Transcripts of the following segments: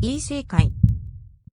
異世界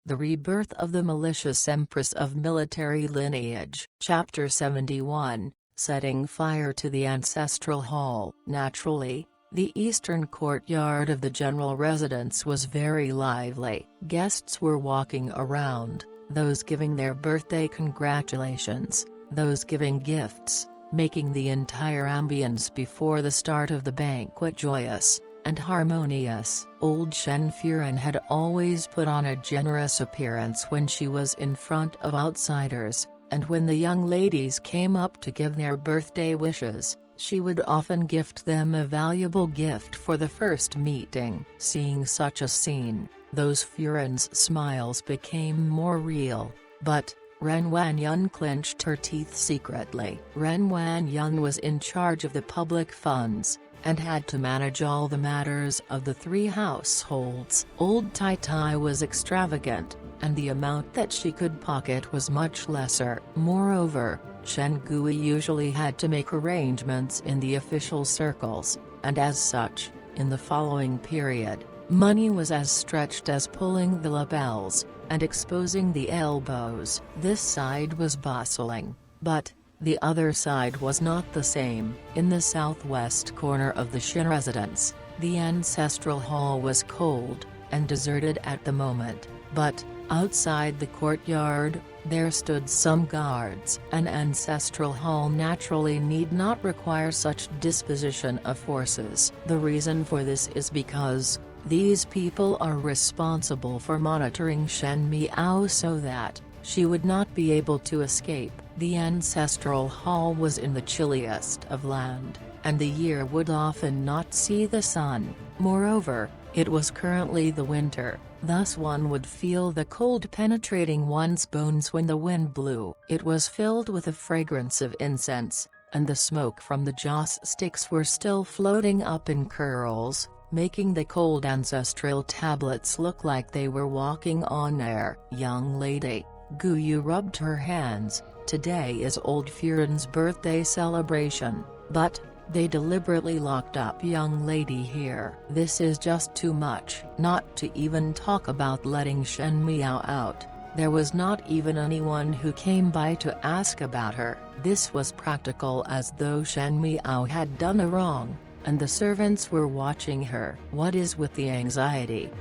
The Rebirth of the Malicious Empress of Military Lineage. Chapter 71, Setting Fire to the Ancestral Hall. Naturally, the eastern courtyard of the general residence was very lively. Guests were walking around, those giving their birthday congratulations, those giving gifts, making the entire ambience before the start of the banquet joyous and harmonious. Old Shen Furen had always put on a generous appearance when she was in front of outsiders, and when the young ladies came up to give their birthday wishes, she would often gift them a valuable gift for the first meeting. Seeing such a scene, those Furen's smiles became more real, but Ren Wanyun clenched her teeth secretly. Ren Wanyun was in charge of the public funds, and had to manage all the matters of the three households. Old Tai Tai was extravagant, and the amount that she could pocket was much lesser. Moreover, Shen Gui usually had to make arrangements in the official circles, and as such, in the following period, money was as stretched as pulling the lapels and exposing the elbows. This side was bustling, but the other side was not the same. In the southwest corner of the Shen residence, the ancestral hall was cold and deserted at the moment, but outside the courtyard, there stood some guards. An ancestral hall naturally need not require such disposition of forces. The reason for this is because these people are responsible for monitoring Shen Miao so that she would not be able to escape. The ancestral hall was in the chilliest of land, and the year would often not see the sun. Moreover, it was currently the winter, thus one would feel the cold penetrating one's bones when the wind blew. It was filled with a fragrance of incense, and the smoke from the joss sticks were still floating up in curls, making the cold ancestral tablets look like they were walking on air. Young lady, Guyu rubbed her hands. Today is Old Furen's birthday celebration, but they deliberately locked up young lady here. This is just too much. Not to even talk about letting Shen Miao out. There was not even anyone who came by to ask about her. This was practical, as though Shen Miao had done a wrong, and the servants were watching her. What is with the anxiety?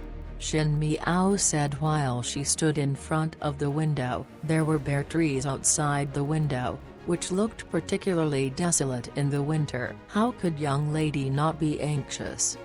Shen Miao said while she stood in front of the window. There were bare trees outside the window, which looked particularly desolate in the winter. How could young lady not be anxious?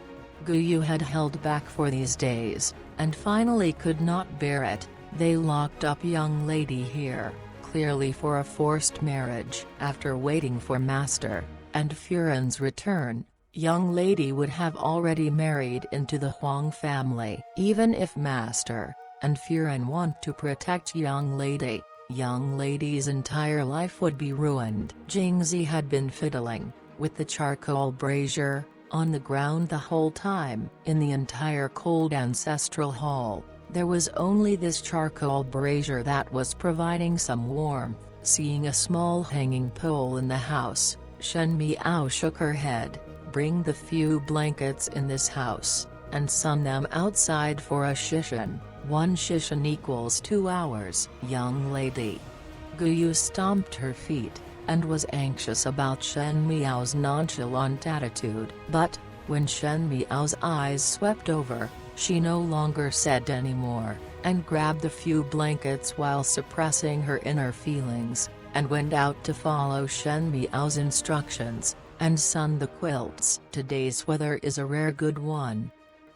Guyu had held back for these days, and finally could not bear it. They locked up young lady here, clearly for a forced marriage. After waiting for Master and Furen's return, young lady would have already married into the Huang family. Even if Master and Furen want to protect young lady's entire life would be ruined. Jingzi had been fiddling with the charcoal brazier on the ground the whole time. In the entire cold ancestral hall, there was only this charcoal brazier that was providing some warmth. Seeing a small hanging pole in the house, Shen Miao shook her head. Bring the few blankets in this house, and sun them outside for a shishan. 1 shishan equals 2 hours. Young lady. Guyu stomped her feet, and was anxious about Shen Miao's nonchalant attitude. But, when Shen Miao's eyes swept over, she no longer said any more, and grabbed the few blankets while suppressing her inner feelings, and went out to follow Shen Miao's instructions and sun the quilts. Today's weather is a rare good one.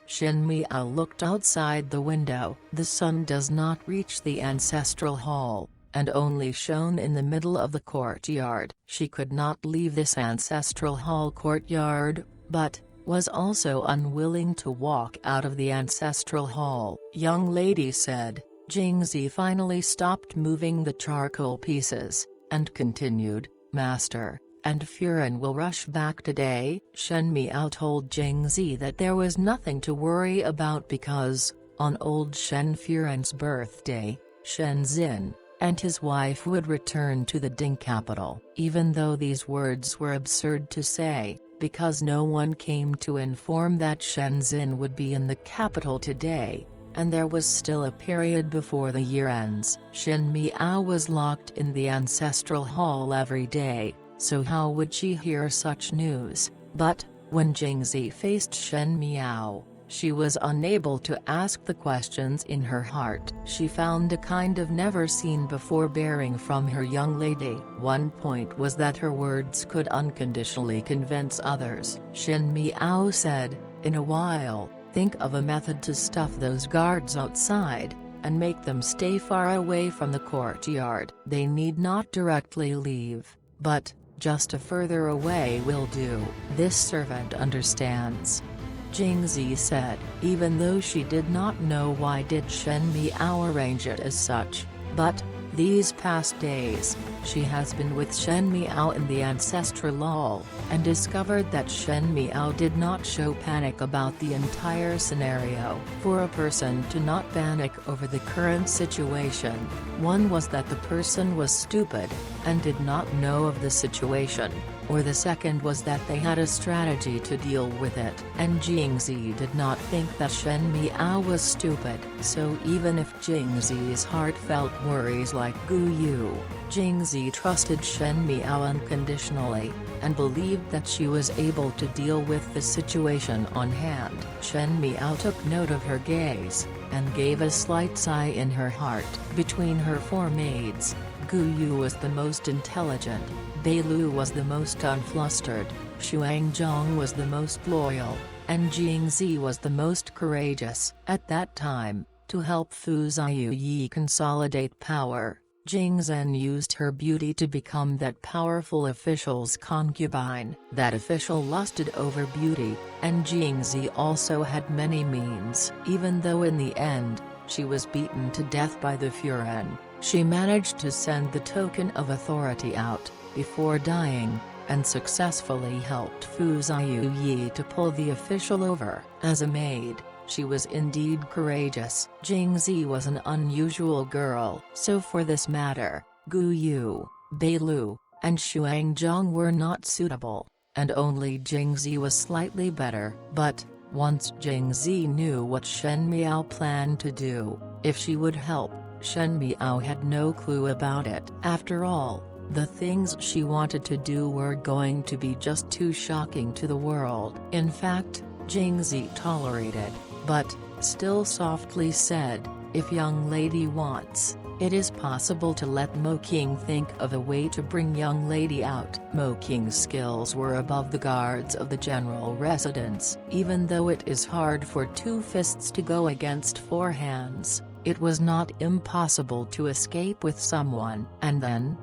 Shen Miao looked outside the window. The sun does not reach the ancestral hall, and only shone in the middle of the courtyard. She could not leave this ancestral hall courtyard, but was also unwilling to walk out of the ancestral hall. Young lady said. Jingzi finally stopped moving the charcoal pieces, and continued, Master and Furen will rush back today. Shen Miao told Jingzi that there was nothing to worry about because, on old Shen Furen's birthday, Shen Xin and his wife would return to the Ding capital. Even though these words were absurd to say, because no one came to inform that Shen Xin would be in the capital today, and there was still a period before the year ends. Shen Miao was locked in the ancestral hall every day, so how would she hear such news? But, when Jingzi faced Shen Miao, she was unable to ask the questions in her heart. She found a kind of never-seen-before bearing from her young lady. One point was that her words could unconditionally convince others. Shen Miao said, "In a while, think of a method to stuff those guards outside, and make them stay far away from the courtyard. They need not directly leave, but just a further away will do. This servant understands." Jingzi said, even though she did not know why did Shen Miao arrange it as such, but, these past days, she has been with Shen Miao in the ancestral hall, and discovered that Shen Miao did not show panic about the entire scenario. For a person to not panic over the current situation, one was that the person was stupid, and did not know of the situation, or the second was that they had a strategy to deal with it. And Jingzi did not think that Shen Miao was stupid. So even if Jingzi's heart felt worries like Gu Yu, Jingzi trusted Shen Miao unconditionally, and believed that she was able to deal with the situation on hand. Shen Miao took note of her gaze, and gave a slight sigh in her heart. Between her four maids, Gu Yu was the most intelligent, Bei Lu was the most unflustered, Xuanzang was the most loyal, and Jingzi was the most courageous. At that time, to help Fu Ziyi consolidate power, Jing Zhen used her beauty to become that powerful official's concubine. That official lusted over beauty, and Jingzi also had many means. Even though in the end, she was beaten to death by the Furen, she managed to send the token of authority out, before dying, and successfully helped Fu Ziyi to pull the official over. As a maid, she was indeed courageous. Jingzi was an unusual girl. So for this matter, Gu Yu, Bei Lu, and Xuanzang were not suitable, and only Jingzi was slightly better. But, once Jingzi knew what Shen Miao planned to do, if she would help, Shen Miao had no clue about it. After all, the things she wanted to do were going to be just too shocking to the world. In fact, Jingzi tolerated, but, still softly said, "If young lady wants, it is possible to let Mo King think of a way to bring young lady out." Mo King's skills were above the guards of the general residence. Even though it is hard for two fists to go against four hands, it was not impossible to escape with someone. And then?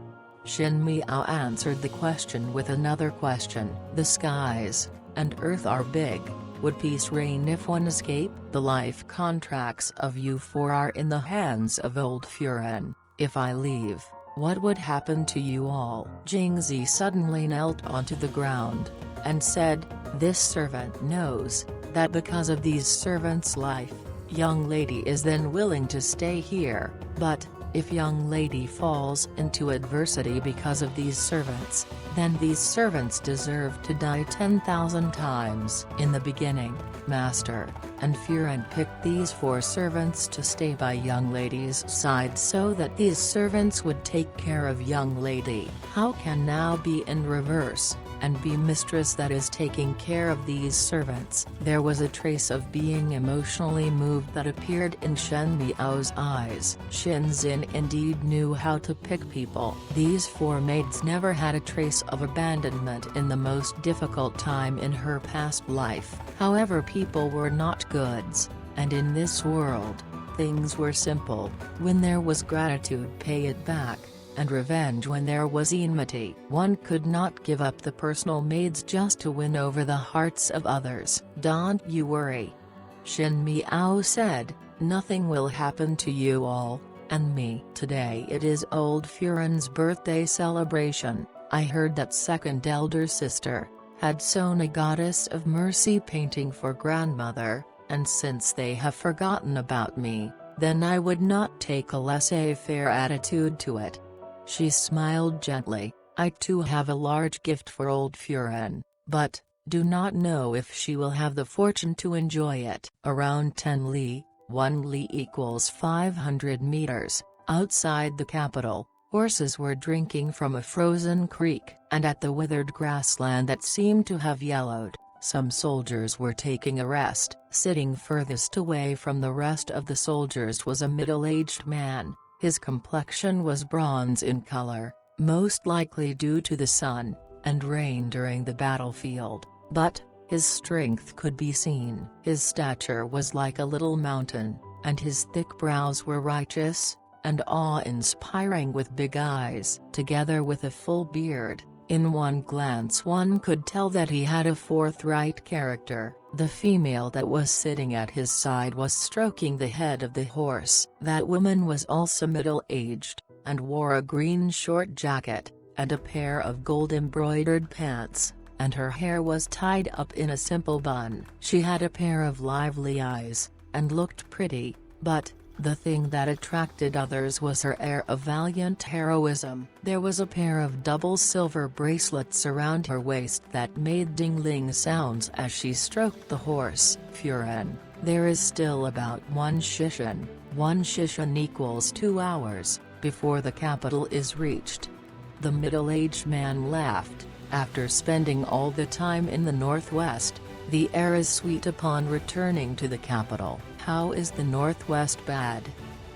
Shen Miao answered the question with another question. "The skies and earth are big. Would peace reign if one escaped? The life contracts of you four are in the hands of old Furen. If I leave, what would happen to you all?" Jingzi suddenly knelt onto the ground, and said, "This servant knows, that because of these servants' life, young lady is then willing to stay here, but, if young lady falls into adversity because of these servants, then these servants deserve to die 10,000 times." In the beginning, Master and Furen picked these four servants to stay by young lady's side so that these servants would take care of young lady. How can now be in reverse, and be mistress that is taking care of these servants? There was a trace of being emotionally moved that appeared in Shen Miao's eyes. Shen Xin indeed knew how to pick people. These four maids never had a trace of abandonment in the most difficult time in her past life. However, people were not goods, and in this world, things were simple. When there was gratitude, pay it back, and revenge when there was enmity. One could not give up the personal maids just to win over the hearts of others. "Don't you worry," Shen Miao said, "nothing will happen to you all, and me." Today it is old Furen's birthday celebration. I heard that second elder sister had sewn a goddess of mercy painting for grandmother, and since they have forgotten about me, then I would not take a laissez-faire attitude to it. She smiled gently. "I too have a large gift for old Furen, but, do not know if she will have the fortune to enjoy it." Around Tenli, 1 li equals 500 meters, outside the capital. Horses were drinking from a frozen creek, and at the withered grassland that seemed to have yellowed, some soldiers were taking a rest. Sitting furthest away from the rest of the soldiers was a middle-aged man. His complexion was bronze in color, most likely due to the sun and rain during the battlefield, but his strength could be seen. His stature was like a little mountain, and his thick brows were righteous and awe-inspiring with big eyes. Together with a full beard, in one glance one could tell that he had a forthright character. The female that was sitting at his side was stroking the head of the horse. That woman was also middle-aged, and wore a green short jacket, and a pair of gold-embroidered pants, and her hair was tied up in a simple bun. She had a pair of lively eyes, and looked pretty, but the thing that attracted others was her air of valiant heroism. There was a pair of double silver bracelets around her waist that made ding-ling sounds as she stroked the horse. Furan, there is still about 1 shishan. 1 shishan equals 2 hours, before the capital is reached. The middle-aged man laughed. After spending all the time in the northwest, the air is sweet upon returning to the capital. How is the northwest bad?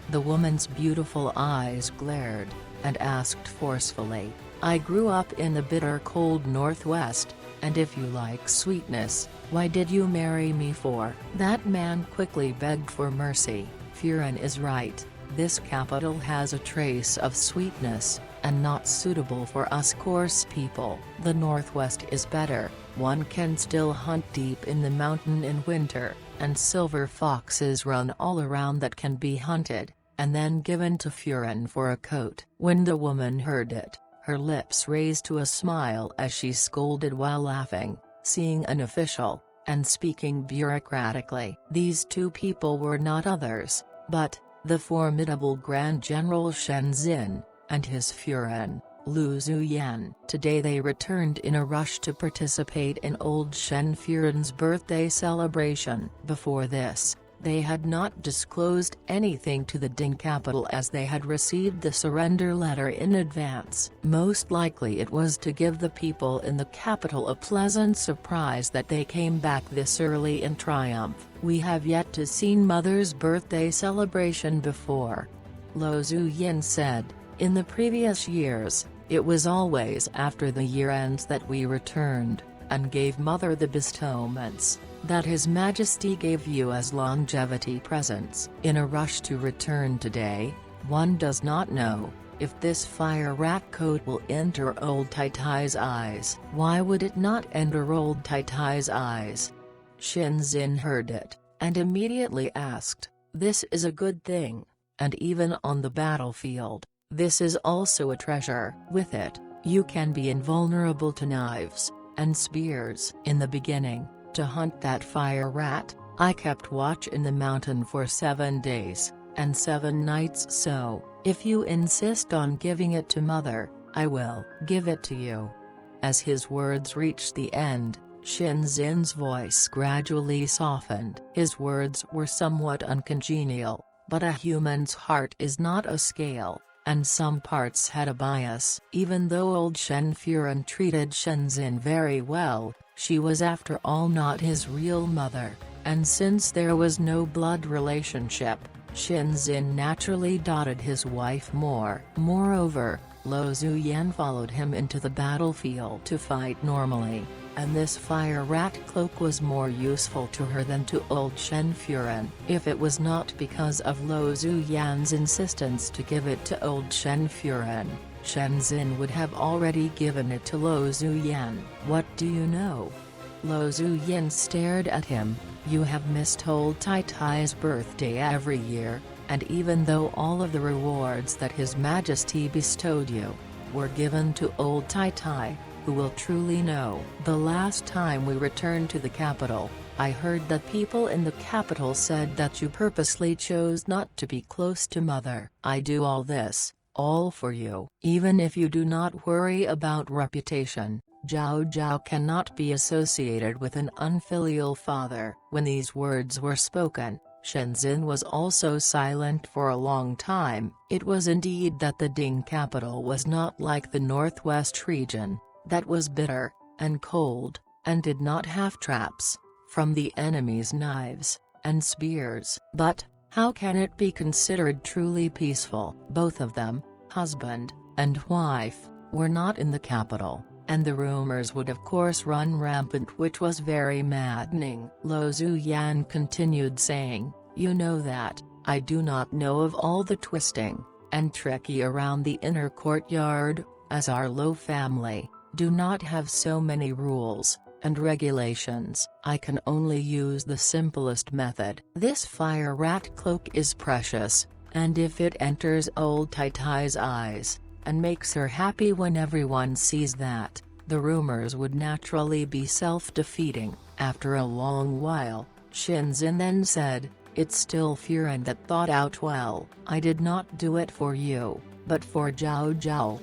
The woman's beautiful eyes glared, and asked forcefully, I grew up in the bitter cold northwest, and if you like sweetness, why did you marry me for? That man quickly begged for mercy. Furan is right, this capital has a trace of sweetness, and not suitable for us coarse people. The northwest is better, one can still hunt deep in the mountain in winter, and silver foxes run all around that can be hunted, and then given to Furan for a coat. When the woman heard it, her lips raised to a smile as she scolded while laughing, seeing an official, and speaking bureaucratically. These two people were not others, but the formidable Grand General Shen Zin, and his Furan, Lu Zuyan. Today they returned in a rush to participate in old Shen Furan's birthday celebration. Before this, they had not disclosed anything to the Ding capital as they had received the surrender letter in advance. Most likely it was to give the people in the capital a pleasant surprise that they came back this early in triumph. We have yet to seen Mother's birthday celebration before, Lo Zuyin said. In the previous years, it was always after the year ends that we returned, and gave Mother the bestowments that His Majesty gave you as longevity presents. In a rush to return today, one does not know if this fire rat coat will enter old Tai Tai's eyes. Why would it not enter old Tai Tai's eyes? Shen Zin heard it, and immediately asked, this is a good thing, and even on the battlefield, this is also a treasure. With it, you can be invulnerable to knives and spears. In the beginning, to hunt that fire rat, I kept watch in the mountain for 7 days, and 7 nights, so, if you insist on giving it to Mother, I will give it to you. As his words reached the end, Shen Zin's voice gradually softened. His words were somewhat uncongenial, but a human's heart is not a scale, and some parts had a bias. Even though old Shen Furan treated Shen Zin very well, she was after all not his real mother, and since there was no blood relationship, Shen Zin naturally doted his wife more. Moreover, Lo Zuyan followed him into the battlefield to fight normally, and this fire rat cloak was more useful to her than to old Shen Furan. If it was not because of Lo Zuyan's insistence to give it to old Shen Furan, Shen Zin would have already given it to Lo Zuyan. What do you know? Lo Zuyan stared at him. You have missed old Tai Tai's birthday every year, and even though all of the rewards that His Majesty bestowed you were given to old Tai Tai, who will truly know. The last time we returned to the capital, I heard that people in the capital said that you purposely chose not to be close to Mother. I do all this, all for you. Even if you do not worry about reputation, Zhao Zhao cannot be associated with an unfilial father. When these words were spoken, Shenzhen was also silent for a long time. It was indeed that the Ding capital was not like the northwest region, that was bitter, and cold, and did not have traps, from the enemy's knives, and spears. But, how can it be considered truly peaceful? Both of them, husband and wife, were not in the capital, and the rumors would of course run rampant, which was very maddening. Lo Zuyan continued saying, "You know that, I do not know of all the twisting and tricky around the inner courtyard, as our Lo family do not have so many rules and regulations. I can only use the simplest method. This fire rat cloak is precious, and if it enters old Tai Tai's eyes, and makes her happy when everyone sees that, the rumors would naturally be self-defeating." After a long while, Shenzhen then said, "It's still Furen that thought out well. I did not do it for you, but for Zhao Zhao."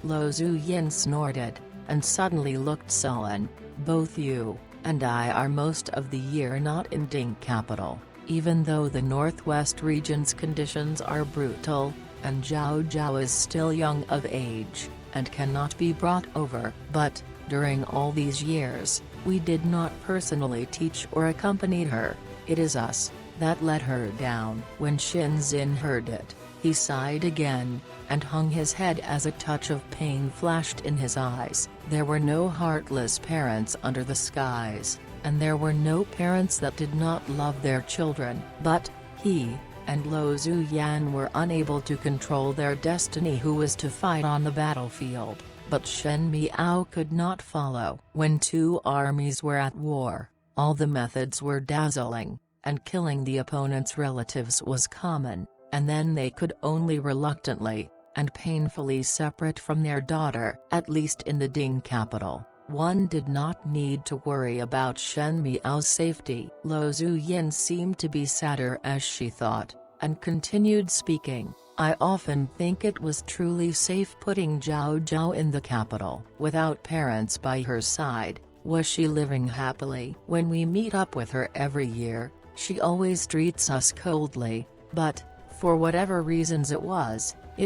Lo Zuyin snorted, and suddenly looked sullen. "Both you and I are most of the year not in Ding capital, even though the northwest region's conditions are brutal, and Zhao Zhao is still young of age, and cannot be brought over. But, during all these years, we did not personally teach or accompany her. It is us that let her down." When Shenzhen heard it, he sighed again, and hung his head as a touch of pain flashed in his eyes. There were no heartless parents under the skies, and there were no parents that did not love their children. But, he and Lo Zuyan were unable to control their destiny. Who was to fight on the battlefield? But Shen Miao could not follow. When two armies were at war, all the methods were dazzling, and killing the opponent's relatives was common, and then they could only reluctantly and painfully separate from their daughter. At least in the Ding capital, one did not need to worry about Shen Miao's safety. Lo Zuyin seemed to be sadder as she thought, and continued speaking. "I often think it was truly safe putting Zhao Zhao in the capital. Without parents by her side, was she living happily? When we meet up with her every year, she always treats us coldly, but, for whatever reasons it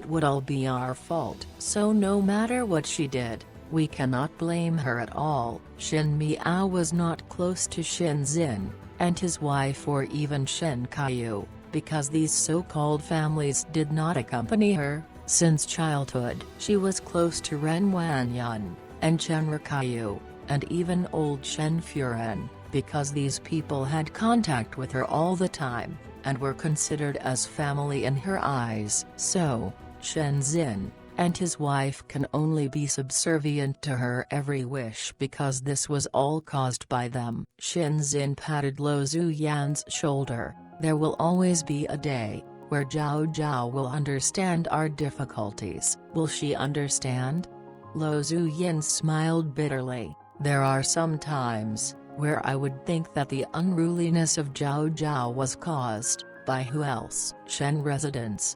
would all be our fault. So no matter what she did, we cannot blame her at all." Shen Miao was not close to Shenzhen and his wife or even Shen Kaiyu, because these so-called families did not accompany her since childhood. She was close to Ren Wanyan and Chen Rikaiyu, and even old Shen Furen, because these people had contact with her all the time, and were considered as family in her eyes. So, Shenzhen and his wife can only be subservient to her every wish, because this was all caused by them. Shenzhen patted Lo Zuyan's shoulder. "There will always be a day where Zhao Zhao will understand our difficulties." "Will she understand?" Lo Zuyin smiled bitterly. "There are some times where I would think that the unruliness of Zhao Zhao was caused by who else? Shen residents."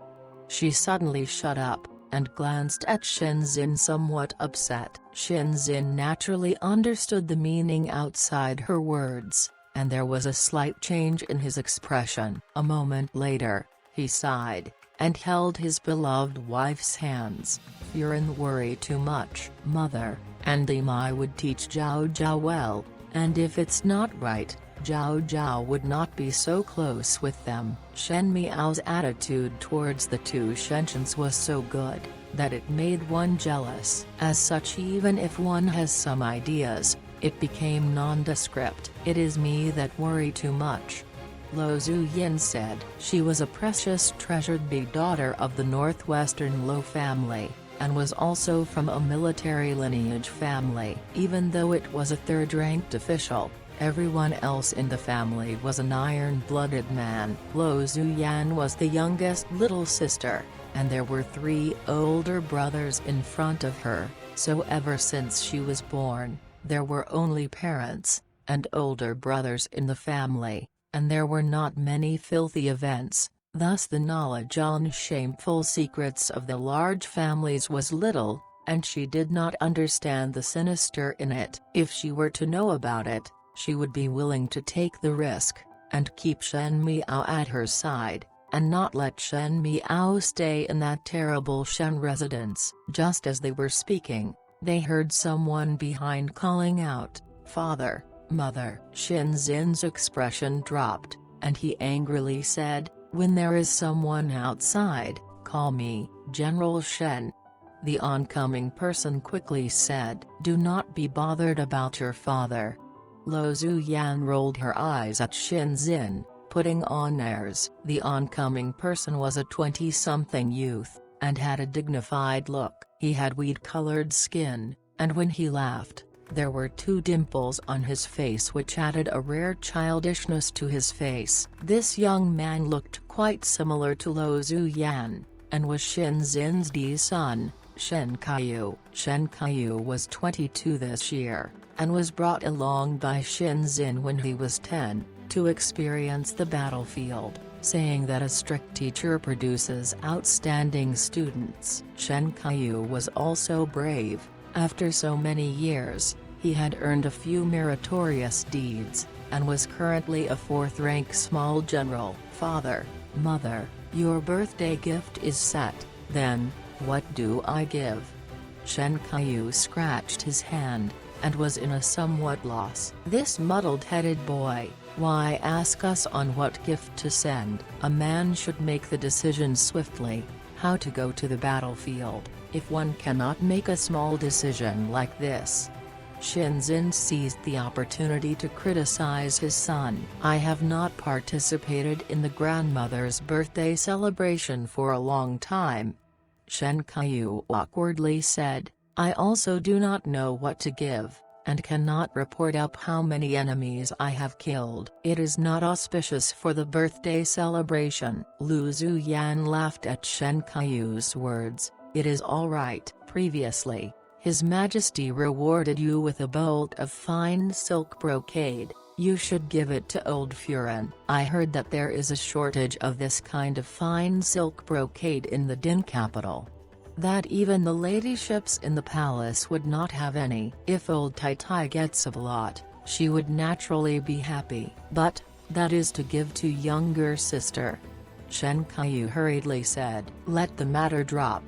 She suddenly shut up, and glanced at Shenzhen somewhat upset. Shenzhen naturally understood the meaning outside her words, and there was a slight change in his expression. A moment later, he sighed, and held his beloved wife's hands. "Furen worry too much, mother, and Imai would teach Zhao Zhao well, and if it's not right, Zhao Zhao would not be so close with them." Shen Miao's attitude towards the two Shenshens was so good, that it made one jealous. As such, even if one has some ideas, it became nondescript. "It is me that worry too much," Lo Zuyin said. She was a precious treasured big daughter of the northwestern Lo family, and was also from a military lineage family. Even though it was a third-ranked official, everyone else in the family was an iron-blooded man. Lo Zuyan was the youngest little sister, and there were 3 older brothers in front of her, so ever since she was born, there were only parents and older brothers in the family, and there were not many filthy events. Thus the knowledge on shameful secrets of the large families was little, and she did not understand the sinister in it. If she were to know about it, she would be willing to take the risk, and keep Shen Miao at her side, and not let Shen Miao stay in that terrible Shen residence. Just as they were speaking, they heard someone behind calling out, "Father, Mother." Shen Zin's expression dropped, and he angrily said, "When there is someone outside, call me, General Shen." The oncoming person quickly said, "Do not be bothered about your father." Lo Zuyan rolled her eyes at Shen Zin, putting on airs. The oncoming person was a 20-something youth, and had a dignified look. He had weed-colored skin, and when he laughed, there were 2 dimples on his face which added a rare childishness to his face. This young man looked quite similar to Lo Zuyan, and was Shen Zin's son, Shen Kaiyu. Shen Kaiyu was 22 this year, and was brought along by Shen Zin when he was 10, to experience the battlefield, saying that a strict teacher produces outstanding students. Shen Kaiyu was also brave. After so many years, he had earned a few meritorious deeds, and was currently a 4th-rank small general. "Father, Mother, your birthday gift is set, then, what do I give?" Shen Kaiyu scratched his hand, and was in a somewhat loss. "This muddled-headed boy, why ask us on what gift to send?" A man should make the decision swiftly, how to go to the battlefield, if one cannot make a small decision like this. Shen Zin seized the opportunity to criticize his son. "I have not participated in the grandmother's birthday celebration for a long time." Shen Kaiyu awkwardly said, "I also do not know what to give, and cannot report up how many enemies I have killed. It is not auspicious for the birthday celebration." Lu Zuyan laughed at Shen Kaiyu's words. "It is all right. Previously, His Majesty rewarded you with a bolt of fine silk brocade. You should give it to Old Furen. I heard that there is a shortage of this kind of fine silk brocade in the Din capital. That even the ladyships in the palace would not have any. If old Tai Tai gets a lot, she would naturally be happy. But, that is to give to younger sister." Shen Kaiyu hurriedly said. "Let the matter drop."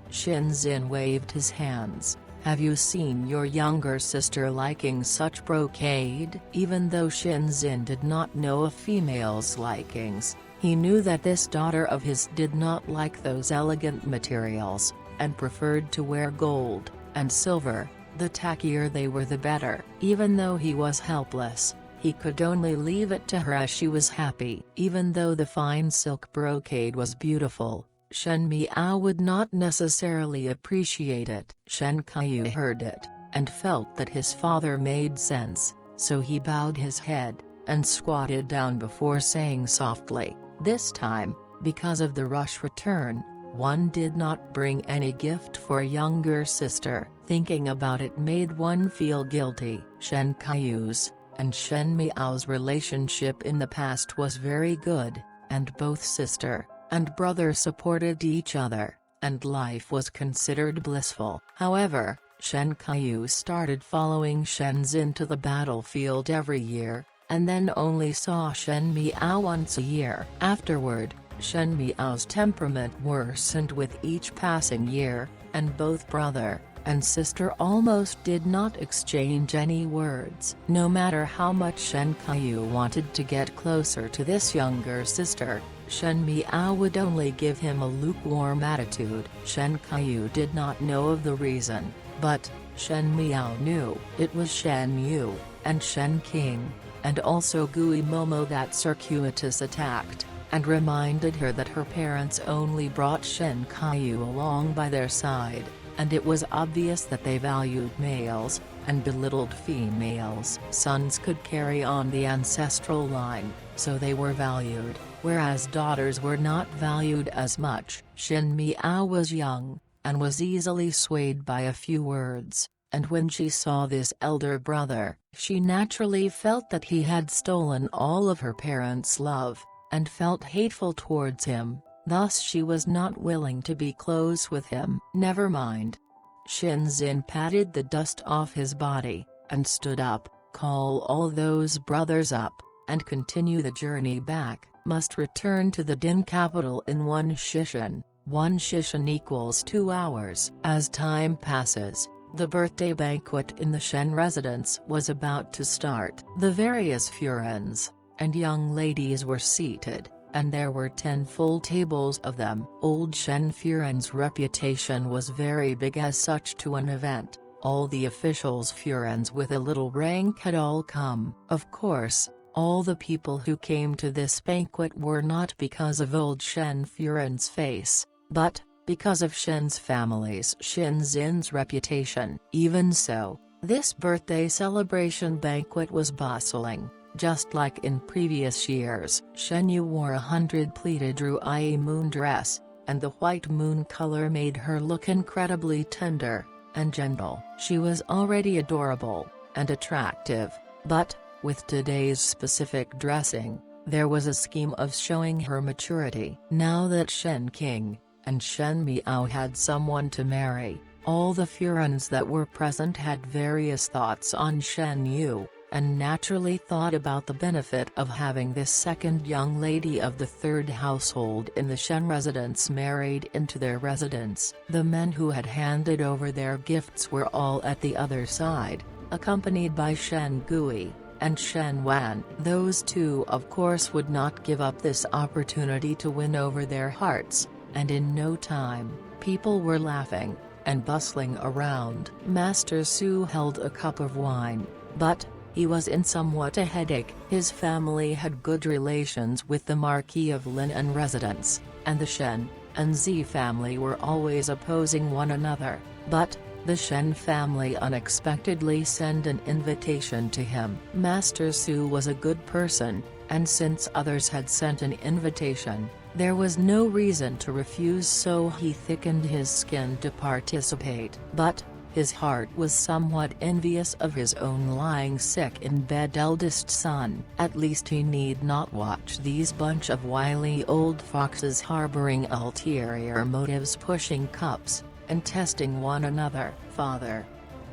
Shen Zin waved his hands. "Have you seen your younger sister liking such brocade?" Even though Shen Zin did not know a female's likings, he knew that this daughter of his did not like those elegant materials, and preferred to wear gold and silver. The tackier they were the better. Even though he was helpless, he could only leave it to her as she was happy. Even though the fine silk brocade was beautiful, Shen Miao would not necessarily appreciate it. Shen Kaiyu heard it, and felt that his father made sense, so he bowed his head, and squatted down before saying softly, "This time, because of the rush return, one did not bring any gift for younger sister." Thinking about it made one feel guilty. Shen Kaiyu's and Shen Miao's relationship in the past was very good, and both sister and brother supported each other, and life was considered blissful. However, Shen Kaiyu started following Shen Zin to the battlefield every year, and then only saw Shen Miao once a year. Afterward, Shen Miao's temperament worsened with each passing year, and both brother and sister almost did not exchange any words. No matter how much Shen Kaiyu wanted to get closer to this younger sister, Shen Miao would only give him a lukewarm attitude. Shen Kaiyu did not know of the reason, but Shen Miao knew. It was Shen Yu and Shen King, and also Gui Momo that circuitous attacked, and reminded her that her parents only brought Shen Kaiyu along by their side, and it was obvious that they valued males, and belittled females. Sons could carry on the ancestral line, so they were valued, whereas daughters were not valued as much. Shen Miao was young, and was easily swayed by a few words, and when she saw this elder brother, she naturally felt that he had stolen all of her parents' love, and felt hateful towards him. Thus she was not willing to be close with him. "Never mind." Shen Zin patted the dust off his body, and stood up. "Call all those brothers up, and continue the journey back, must return to the Din capital in 1 shishan. 1 shishan equals 2 hours. As time passes, the birthday banquet in the Shen residence was about to start. The various Furens and young ladies were seated, and there were 10 full tables of them. Old Shen Furen's reputation was very big as such to an event. All the officials Furens with a little rank had all come. Of course, all the people who came to this banquet were not because of old Shen Furen's face, but because of Shen's family's Shinzin's reputation. Even so, this birthday celebration banquet was bustling. Just like in previous years, Shen Yu wore 100 pleated Ruai moon dress, and the white moon color made her look incredibly tender and gentle. She was already adorable and attractive, but, with today's specific dressing, there was a scheme of showing her maturity. Now that Shen King and Shen Miao had someone to marry, all the Furens that were present had various thoughts on Shen Yu, and naturally thought about the benefit of having this second young lady of the third household in the Shen residence married into their residence. The men who had handed over their gifts were all at the other side, accompanied by Shen Gui and Shen Wan. Those two of course would not give up this opportunity to win over their hearts, and in no time, people were laughing and bustling around. Master Su held a cup of wine, but he was in somewhat a headache. His family had good relations with the Marquis of Linan residence, and the Shen and Zi family were always opposing one another, but the Shen family unexpectedly sent an invitation to him. Master Su was a good person, and since others had sent an invitation, there was no reason to refuse, so he thickened his skin to participate. But his heart was somewhat envious of his own lying sick in bed eldest son. At least he need not watch these bunch of wily old foxes harboring ulterior motives, pushing cups and testing one another. Father.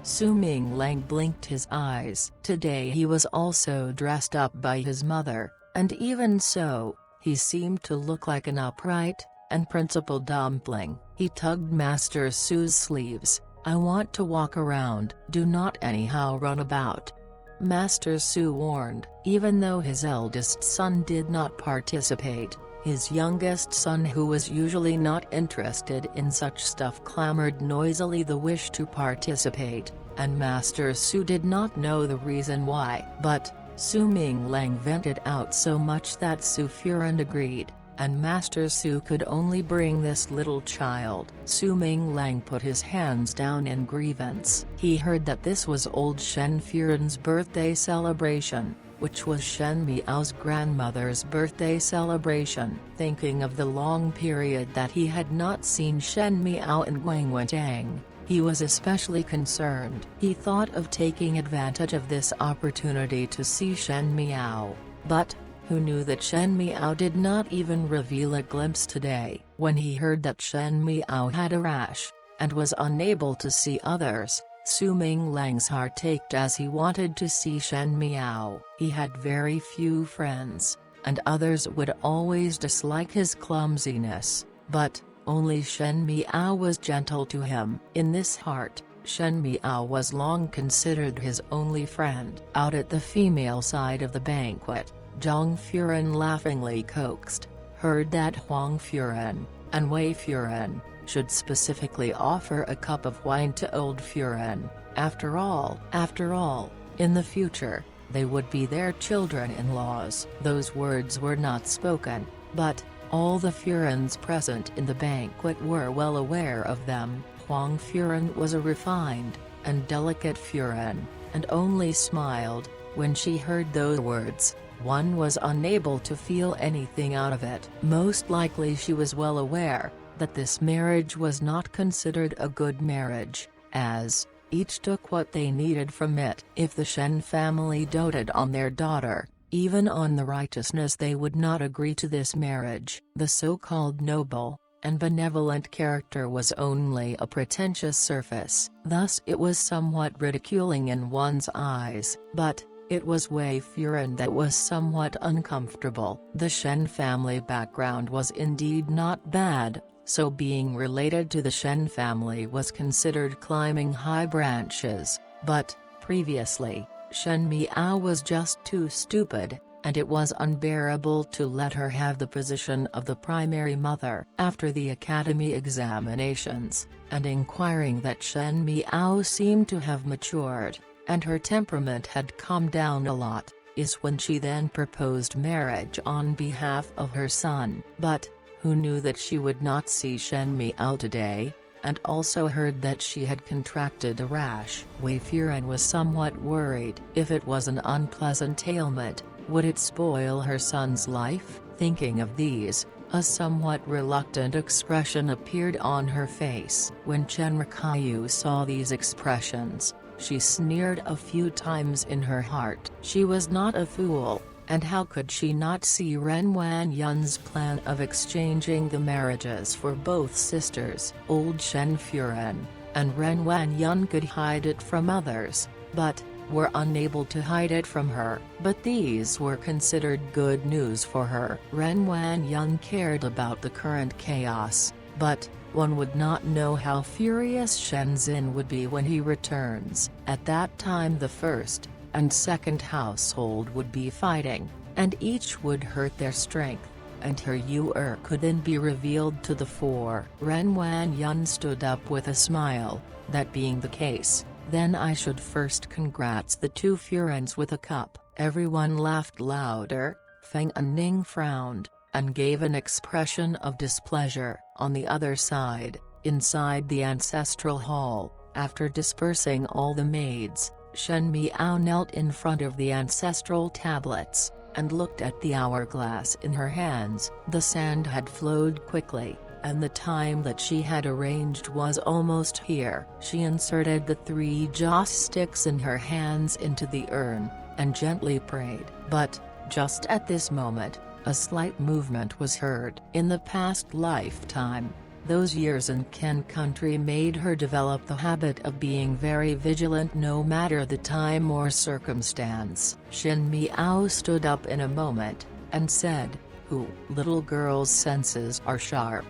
Su Minglang blinked his eyes. Today he was also dressed up by his mother, and even so, he seemed to look like an upright and principled dumpling. He tugged Master Su's sleeves. I want to walk around, do not anyhow run about. Master Su warned. Even though his eldest son did not participate, his youngest son, who was usually not interested in such stuff, clamored noisily the wish to participate, and Master Su did not know the reason why. But Su Minglang vented out so much that Su Furen agreed, and Master Su could only bring this little child. Su Minglang put his hands down in grievance. He heard that this was old Shen Furen's birthday celebration, which was Shen Miao's grandmother's birthday celebration. Thinking of the long period that he had not seen Shen Miao and Guang Wentang, he was especially concerned. He thought of taking advantage of this opportunity to see Shen Miao, but who knew that Shen Miao did not even reveal a glimpse today? When he heard that Shen Miao had a rash, and was unable to see others, Su Minglang's heart ached as he wanted to see Shen Miao. He had very few friends, and others would always dislike his clumsiness, but only Shen Miao was gentle to him. In this heart, Shen Miao was long considered his only friend. Out at the female side of the banquet, Zhang Furen laughingly coaxed, heard that Huang Furen and Wei Furen should specifically offer a cup of wine to old Furen. After all, in the future, they would be their children-in-laws. Those words were not spoken, but all the Furens present in the banquet were well aware of them. Huang Furen was a refined and delicate Furen, and only smiled when she heard those words. One was unable to feel anything out of it. Most likely she was well aware that this marriage was not considered a good marriage, as each took what they needed from it. If the Shen family doted on their daughter, even on the righteousness, they would not agree to this marriage. The so-called noble and benevolent character was only a pretentious surface. Thus it was somewhat ridiculing in one's eyes. But It was Wei Furan that was somewhat uncomfortable. The Shen family background was indeed not bad, so being related to the Shen family was considered climbing high branches, but, previously, Shen Miao was just too stupid, and it was unbearable to let her have the position of the primary mother. After the academy examinations, and inquiring that Shen Miao seemed to have matured, and her temperament had calmed down a lot, is when she then proposed marriage on behalf of her son. But, who knew that she would not see Shen Miao today, and also heard that she had contracted a rash. Wei Furan was somewhat worried. If it was an unpleasant ailment, would it spoil her son's life? Thinking of these, a somewhat reluctant expression appeared on her face. When Chen Rikayu saw these expressions, she sneered a few times in her heart. She was not a fool, and how could she not see Ren Wanyun's plan of exchanging the marriages for both sisters? Old Shen Furan and Ren Wanyun could hide it from others, but were unable to hide it from her. But these were considered good news for her. Ren Wanyun cared about the current chaos, but one would not know how furious Shen Xin would be when he returns. At that time the first and second household would be fighting, and each would hurt their strength, and her Yu could then be revealed to the fore. Ren Wanyun stood up with a smile. That being the case, then I should first congrats the two Furans with a cup. Everyone laughed louder. Feng Anning frowned, and gave an expression of displeasure. On the other side, inside the ancestral hall, after dispersing all the maids, Shen Miao knelt in front of the ancestral tablets, and looked at the hourglass in her hands. The sand had flowed quickly, and the time that she had arranged was almost here. She inserted the 3 joss sticks in her hands into the urn, and gently prayed. But, just at this moment, a slight movement was heard. In the past lifetime, those years in Ken country made her develop the habit of being very vigilant no matter the time or circumstance. Shen Miao stood up in a moment, and said, "Who?" Little girl's senses are sharp.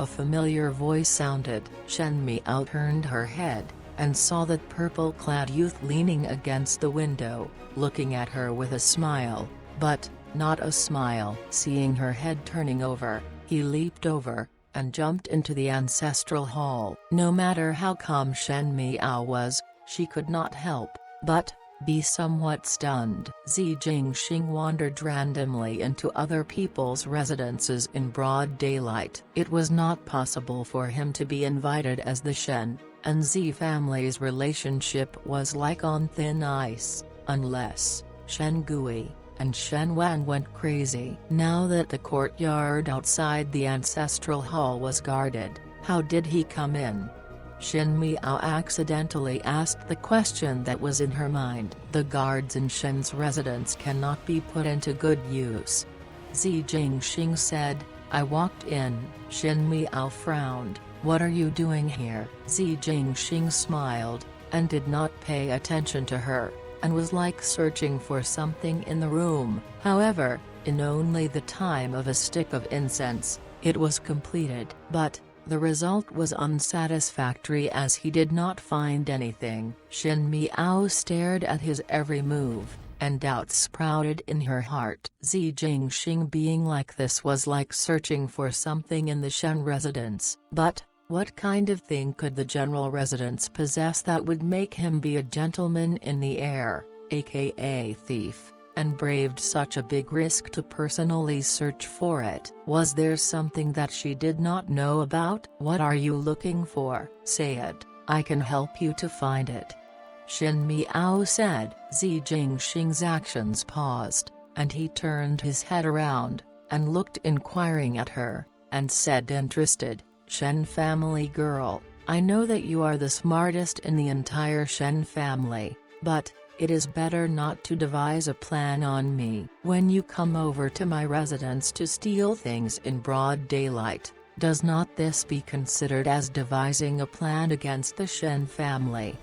A familiar voice sounded. Shen Miao turned her head, and saw that purple-clad youth leaning against the window, looking at her with a smile, but not a smile. Seeing her head turning over, he leaped over, and jumped into the ancestral hall. No matter how calm Shen Miao was, she could not help but be somewhat stunned. Zi Jingxing wandered randomly into other people's residences in broad daylight. It was not possible for him to be invited as the Shen and Zi family's relationship was like on thin ice, unless Shen Gui and Shen Wan went crazy. Now that the courtyard outside the ancestral hall was guarded, how did he come in? Shen Miao accidentally asked the question that was in her mind. The guards in Shen's residence cannot be put into good use. Zi Jingxing said, "I walked in." Shen Miao frowned. "What are you doing here?" Zi Jingxing smiled, and did not pay attention to her, and was like searching for something in the room. However, in only the time of a stick of incense, it was completed. But the result was unsatisfactory as he did not find anything. Shen Miao stared at his every move, and doubts sprouted in her heart. Zi Jingxing being like this was like searching for something in the Shen residence. But what kind of thing could the general residence possess that would make him be a gentleman in the air, aka thief, and braved such a big risk to personally search for it? Was there something that she did not know about? "What are you looking for? Say it, I can help you to find it," Shen Miao said. Zi Jingxing's actions paused, and he turned his head around, and looked inquiring at her, and said interested, "Shen family girl, I know that you are the smartest in the entire Shen family, but it is better not to devise a plan on me. When you come over to my residence to steal things in broad daylight, does not this be considered as devising a plan against the Shen family?"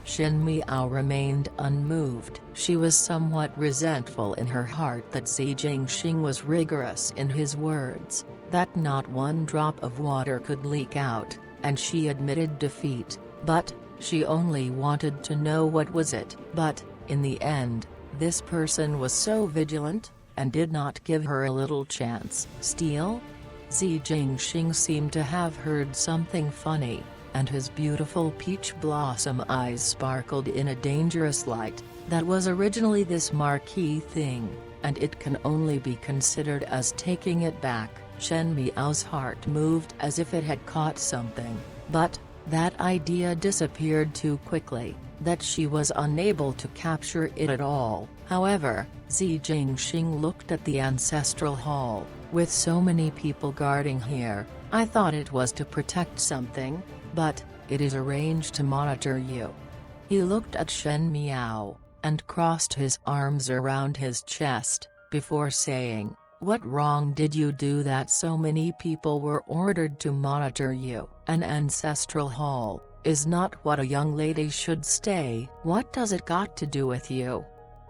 Shin Miao remained unmoved. She was somewhat resentful in her heart that Zi Jingxing was rigorous in his words, that not one drop of water could leak out, and she admitted defeat, but she only wanted to know what was it. But, in the end, this person was so vigilant, and did not give her a little chance. Steal? Zi Jingxing seemed to have heard something funny, and his beautiful peach blossom eyes sparkled in a dangerous light. That was originally this marquee thing, and it can only be considered as taking it back. Shen Miao's heart moved as if it had caught something, but that idea disappeared too quickly, that she was unable to capture it at all. However, Zi Jingxing looked at the ancestral hall. With so many people guarding here, I thought it was to protect something, but it is arranged to monitor you. He looked at Shen Miao, and crossed his arms around his chest, before saying, "What wrong did you do that so many people were ordered to monitor you? An ancestral hall is not what a young lady should stay." "What does it got to do with you?"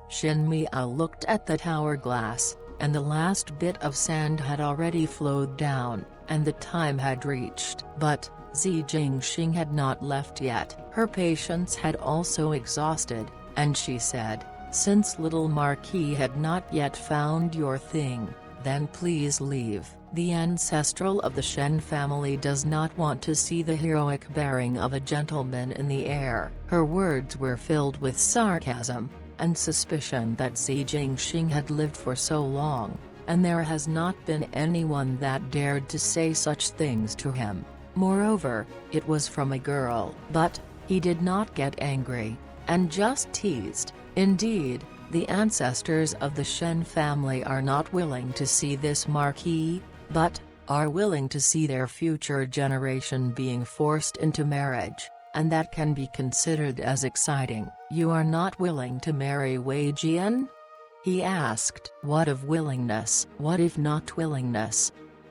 Shin Miao looked at the tower glass, and the last bit of sand had already flowed down, and the time had reached. But Zi Jingxing had not left yet. Her patience had also exhausted, and she said, "Since little Marquis had not yet found your thing, then please leave." The ancestral of the Shen family does not want to see the heroic bearing of a gentleman in the air. Her words were filled with sarcasm, and suspicion that Zi Jingxing had lived for so long, and there has not been anyone that dared to say such things to him. Moreover, it was from a girl. But he did not get angry, and just teased. Indeed, the ancestors of the Shen family are not willing to see this marquis, but are willing to see their future generation being forced into marriage, and that can be considered as exciting. "You are not willing to marry Wei Jian?" he asked. "What of willingness? What if not willingness?"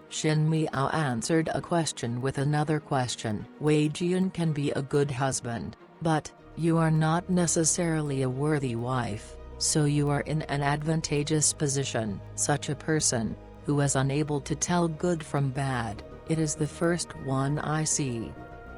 Shin Miao answered a question with another question. "Wei Jian can be a good husband, but you are not necessarily a worthy wife, so you are in an advantageous position." Such a person, who is unable to tell good from bad, it is the first one I see.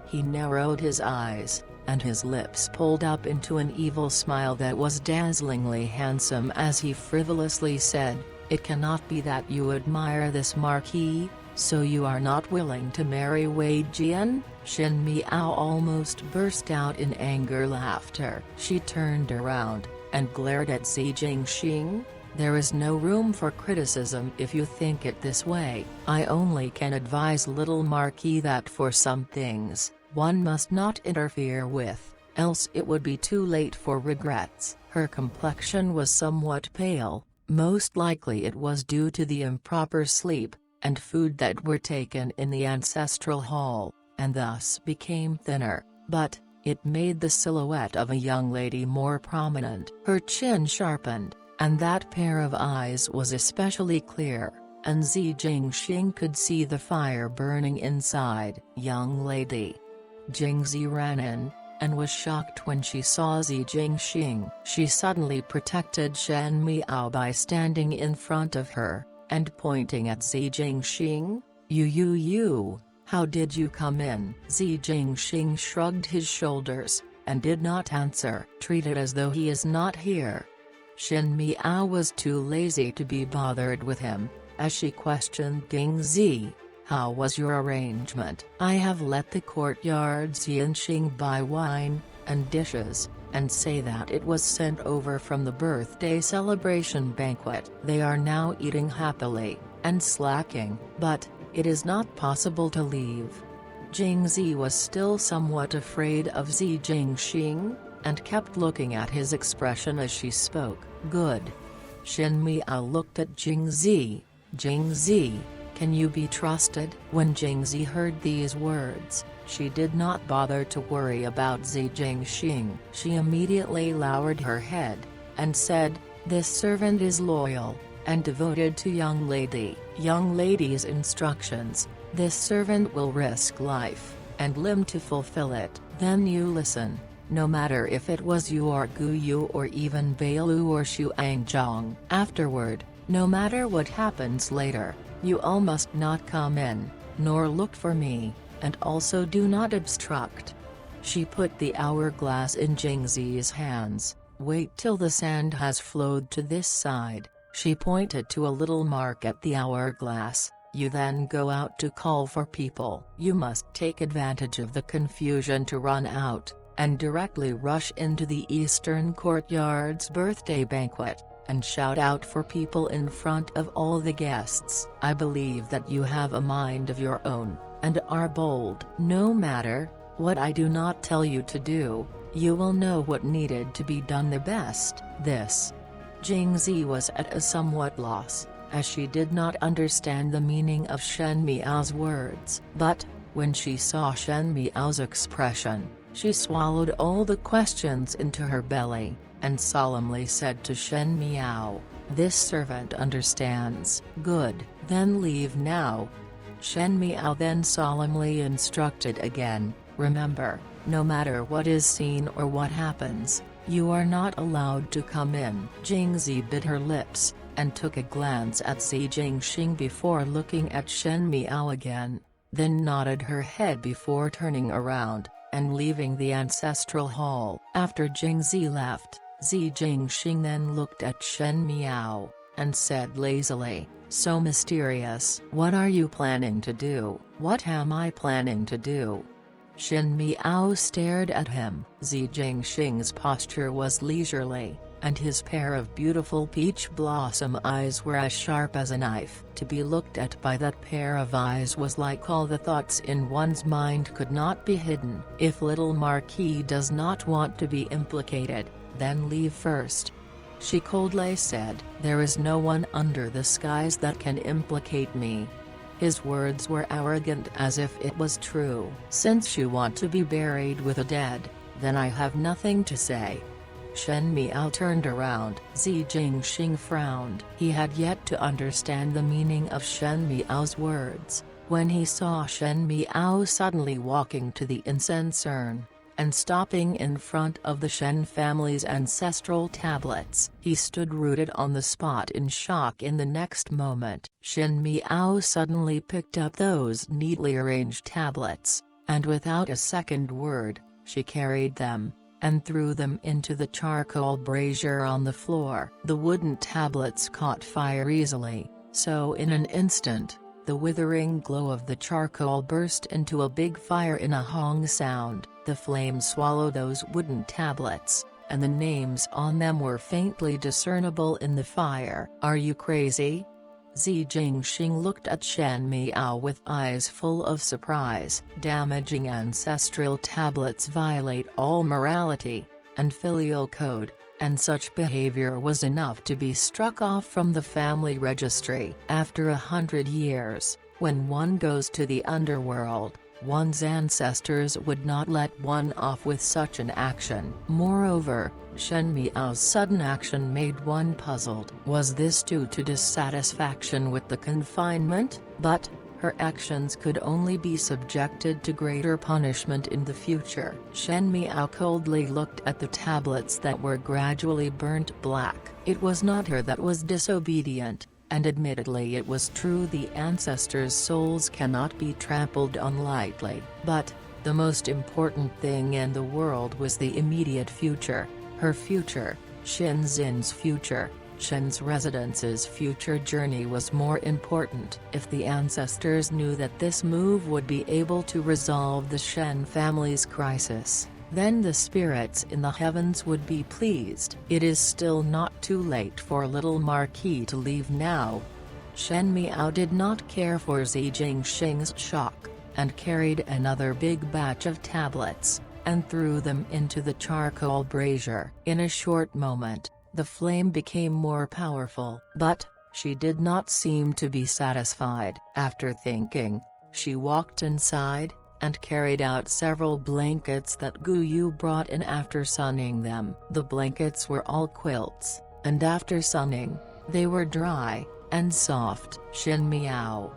He narrowed his eyes, and his lips pulled up into an evil smile that was dazzlingly handsome as he frivolously said, "It cannot be that you admire this marquis, so you are not willing to marry Wei Jian?" Shin Miao almost burst out in anger laughter. She turned around, and glared at Zi Jingxing. "There is no room for criticism if you think it this way. I only can advise little Marquis that for some things, one must not interfere with, else it would be too late for regrets." Her complexion was somewhat pale, most likely it was due to the improper sleep, and food that were taken in the ancestral hall, and thus became thinner, but it made the silhouette of a young lady more prominent. Her chin sharpened, and that pair of eyes was especially clear, and Zi Jingxing could see the fire burning inside. "Young lady." Jingzi ran in, and was shocked when she saw Zi Jingxing. She suddenly protected Shen Miao by standing in front of her, and pointing at Zi Jingxing. You, how did you come in?" Zi Jingxing shrugged his shoulders, and did not answer. "Treat it as though he is not here." Shin Miao was too lazy to be bothered with him, as she questioned Jingzi, "How was your arrangement?" "I have let the courtyard Xianxing buy wine, and dishes, and say that it was sent over from the birthday celebration banquet. They are now eating happily, and slacking, but it is not possible to leave." Jingzi was still somewhat afraid of Zi Jingxing, and kept looking at his expression as she spoke. "Good." Shin Miao looked at Jingzi. "Jingzi, can you be trusted?" When Jingzi heard these words, she did not bother to worry about Zi Jingxing. She immediately lowered her head, and said, "This servant is loyal, and devoted to young lady. Young lady's instructions, this servant will risk life and limb to fulfill it." "Then you listen." no matter if it was you or Gu Yu or even Bailu or Xuanzang. Afterward, no matter what happens later, you all must not come in, nor look for me, and also do not obstruct." She put the hourglass in Jingzi's hands. "Wait till the sand has flowed to this side," she pointed to a little mark at the hourglass. "You then go out to call for people. You must take advantage of the confusion to run out, and directly rush into the Eastern Courtyard's birthday banquet, and shout out for people in front of all the guests. I believe that you have a mind of your own, and are bold. No matter what I do not tell you to do, you will know what needed to be done the best." This. Jingzi was at a somewhat loss, as she did not understand the meaning of Shen Miao's words. But, when she saw Shen Miao's expression, she swallowed all the questions into her belly, and solemnly said to Shen Miao, "This servant understands." "Good, then leave now." Shen Miao then solemnly instructed again, "Remember, no matter what is seen or what happens, you are not allowed to come in." Jingzi bit her lips, and took a glance at Zi Jingxing before looking at Shen Miao again, then nodded her head before turning around, and leaving the ancestral hall. After Jingzi left, Zi Jingxing then looked at Shen Miao, and said lazily, "So mysterious. What are you planning to do?" "What am I planning to do?" Shen Miao stared at him. Zi Jingxing's posture was leisurely, and his pair of beautiful peach blossom eyes were as sharp as a knife. To be looked at by that pair of eyes was like all the thoughts in one's mind could not be hidden. "If little Marquis does not want to be implicated, then leave first," she coldly said. "There is no one under the skies that can implicate me." His words were arrogant as if it was true. "Since you want to be buried with the dead, then I have nothing to say." Shen Miao turned around. Zi Jingxing frowned. He had yet to understand the meaning of Shen Miao's words. When he saw Shen Miao suddenly walking to the incense urn, and stopping in front of the Shen family's ancestral tablets, he stood rooted on the spot in shock. In the next moment, Shen Miao suddenly picked up those neatly arranged tablets, and without a second word, she carried them, and threw them into the charcoal brazier on the floor. The wooden tablets caught fire easily, so in an instant, the withering glow of the charcoal burst into a big fire in a hong sound. The flame swallowed those wooden tablets, and the names on them were faintly discernible in the fire. "Are you crazy?" Zi Jingxing looked at Shen Miao with eyes full of surprise. Damaging ancestral tablets violate all morality and filial code, and such behavior was enough to be struck off from the family registry. After 100 years, when one goes to the underworld, one's ancestors would not let one off with such an action. Moreover, Shen Miao's sudden action made one puzzled. Was this due to dissatisfaction with the confinement? But her actions could only be subjected to greater punishment in the future. Shen Miao coldly looked at the tablets that were gradually burnt black. It was not her that was disobedient, and admittedly it was true the ancestors' souls cannot be trampled on lightly. But, the most important thing in the world was the immediate future, her future, Shenzin's future. Shen's residence's future journey was more important. If the ancestors knew that this move would be able to resolve the Shen family's crisis, then the spirits in the heavens would be pleased. It is still not too late for little Marquis to leave now. Shen Miao did not care for Zi Jingxing's shock, and carried another big batch of tablets, and threw them into the charcoal brazier. In a short moment, the flame became more powerful. But, she did not seem to be satisfied. After thinking, she walked inside, and carried out several blankets that Gu Yu brought in after sunning them. The blankets were all quilts, and after sunning, they were dry, and soft. "Shen Miao!"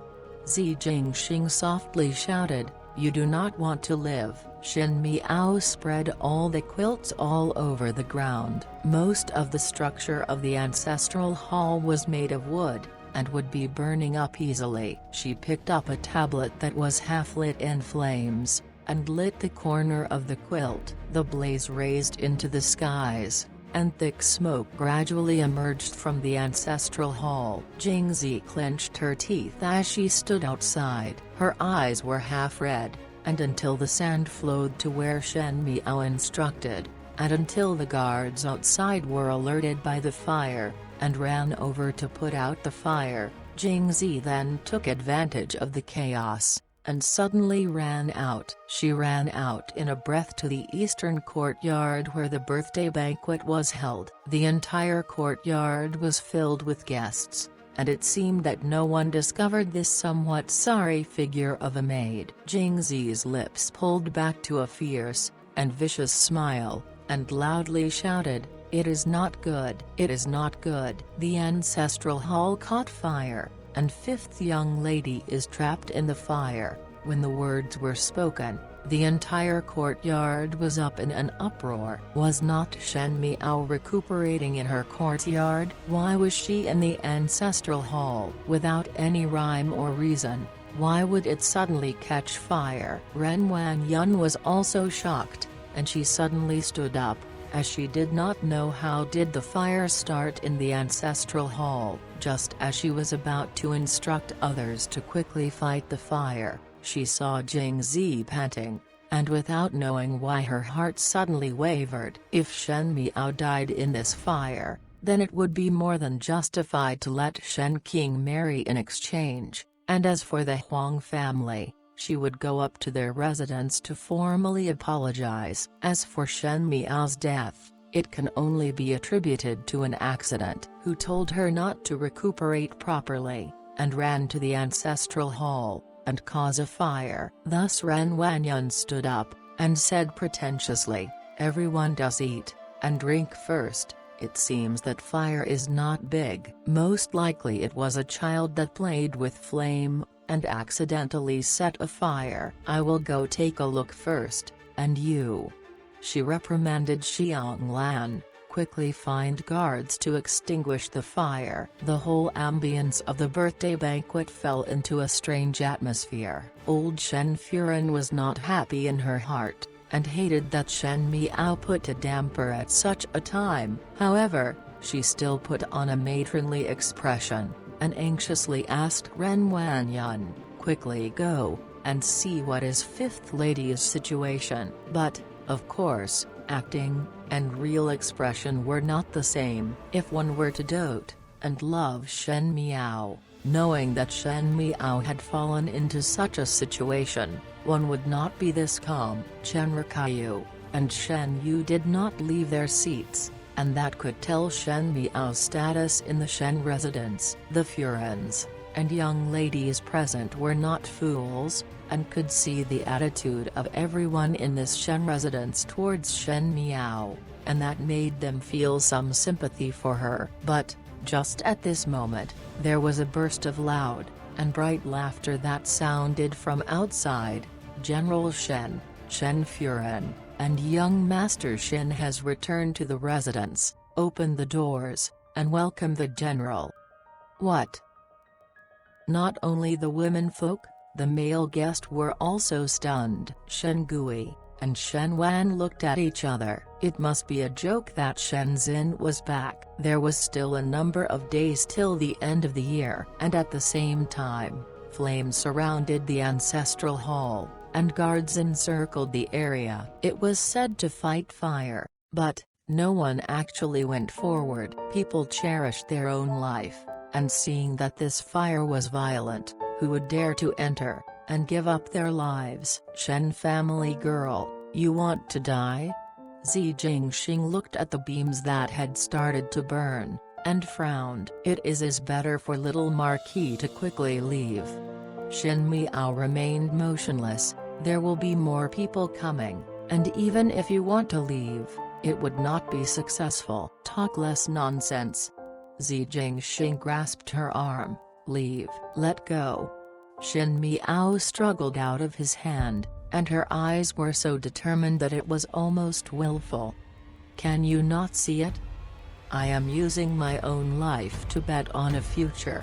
Zi Jingxing softly shouted, "You do not want to live, Shen Miao spread all the quilts all over the ground. Most of the structure of the ancestral hall was made of wood, and would be burning up easily. She picked up a tablet that was half lit in flames, and lit the corner of the quilt. The blaze raised into the skies, and thick smoke gradually emerged from the ancestral hall. Jingzi clenched her teeth as she stood outside. Her eyes were half red, and until the sand flowed to where Shen Miao instructed, and until the guards outside were alerted by the fire, and ran over to put out the fire, Jingzi then took advantage of the chaos, and suddenly ran out. She ran out in a breath to the eastern courtyard where the birthday banquet was held. The entire courtyard was filled with guests, and it seemed that no one discovered this somewhat sorry figure of a maid. Jingzi's lips pulled back to a fierce and vicious smile, and loudly shouted, "It is not good. It is not good." The ancestral hall caught fire, and fifth young lady is trapped in the fire. When the words were spoken, the entire courtyard was up in an uproar. Was not Shen Miao recuperating in her courtyard? Why was she in the ancestral hall? Without any rhyme or reason, why would it suddenly catch fire? Ren Wanyan was also shocked, and she suddenly stood up, as she did not know how did the fire start in the ancestral hall. Just as she was about to instruct others to quickly fight the fire, she saw Jingzi panting, and without knowing why her heart suddenly wavered. If Shen Miao died in this fire, then it would be more than justified to let Shen King marry in exchange, and as for the Huang family, she would go up to their residence to formally apologize. As for Shen Miao's death, it can only be attributed to an accident. Who told her not to recuperate properly, and ran to the ancestral hall, and cause a fire? Thus Ren Wanyan stood up, and said pretentiously, "Everyone does eat and drink first. It seems that fire is not big. Most likely it was a child that played with flame, and accidentally set a fire. I will go take a look first, and you," she reprimanded Xiang Lan, "quickly find guards to extinguish the fire." The whole ambience of the birthday banquet fell into a strange atmosphere. Old Shen Furen was not happy in her heart, and hated that Shen Miao put a damper at such a time. However, she still put on a matronly expression, and anxiously asked Ren Wanyan, "Quickly go, and see what is fifth lady's situation." But, of course, acting and real expression were not the same. If one were to dote and love Shen Miao, knowing that Shen Miao had fallen into such a situation, one would not be this calm. Chen Rikayu and Shen Yu did not leave their seats, and that could tell Shen Miao's status in the Shen residence. The Furens and young ladies present were not fools, and could see the attitude of everyone in this Shen residence towards Shen Miao, and that made them feel some sympathy for her. But, just at this moment, there was a burst of loud and bright laughter that sounded from outside. "General Shen, Shen Furen, and young Master Shen has returned to the residence. Open the doors, and welcome the general." What? Not only the women folk, the male guests were also stunned. Shen Gui and Shen Wan looked at each other. It must be a joke that Shen Xin was back. There was still a number of days till the end of the year, and at the same time, flames surrounded the ancestral hall, and guards encircled the area. It was said to fight fire, but no one actually went forward. People cherished their own life, and seeing that this fire was violent, who would dare to enter and give up their lives? Shen family girl, you want to die? Zi Jingxing looked at the beams that had started to burn, and frowned. It is better for little Marquis to quickly leave. Shen Miao remained motionless. There will be more people coming, and even if you want to leave, it would not be successful. Talk less nonsense. Zi Jingxing grasped her arm. Leave. Let go. Shen Miao struggled out of his hand, and her eyes were so determined that it was almost willful. "Can you not see it? I am using my own life to bet on a future.